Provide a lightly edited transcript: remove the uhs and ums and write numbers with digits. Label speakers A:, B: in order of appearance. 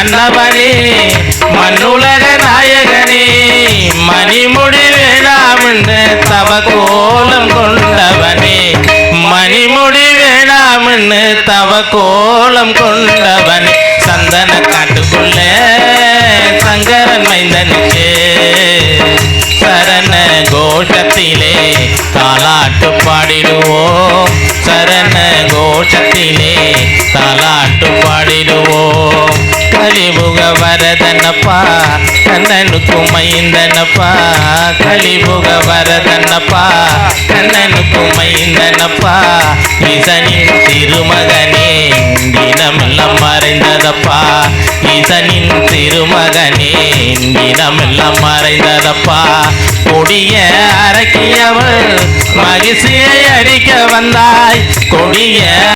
A: மன்னவனே மண்ணுலக நாயகனே மணிமுடி வேளாமென்று தவ கோலம் கொண்டவனே மணிமுடி வேளாமென்று தவ கோலம் கொண்டவனே சந்தன காட்டுக்குள்ள சங்கரன் மைந்தனுக்கு சரண கோஷத்திலே தாலாட்டு பாடிடுவோம் சரண கோஷத்திலே தாலாட்டு பாடிடுவோம் கலிபுக வரதனப்பா கண்ணனுக்கு மைந்தனப்பா கலிபுக வரதனப்பா கண்ணனுக்கு மைந்தனப்பா ஈசனின் திருமகனே தினமெல்லாம் மறைந்ததப்பா ஈசனின் திருமகனே தினமெல்லாம் மறைந்ததப்பா கொடிய அரக்கியவள் மகிழ்ச்சியை அடிக்க வந்தாய் கொடிய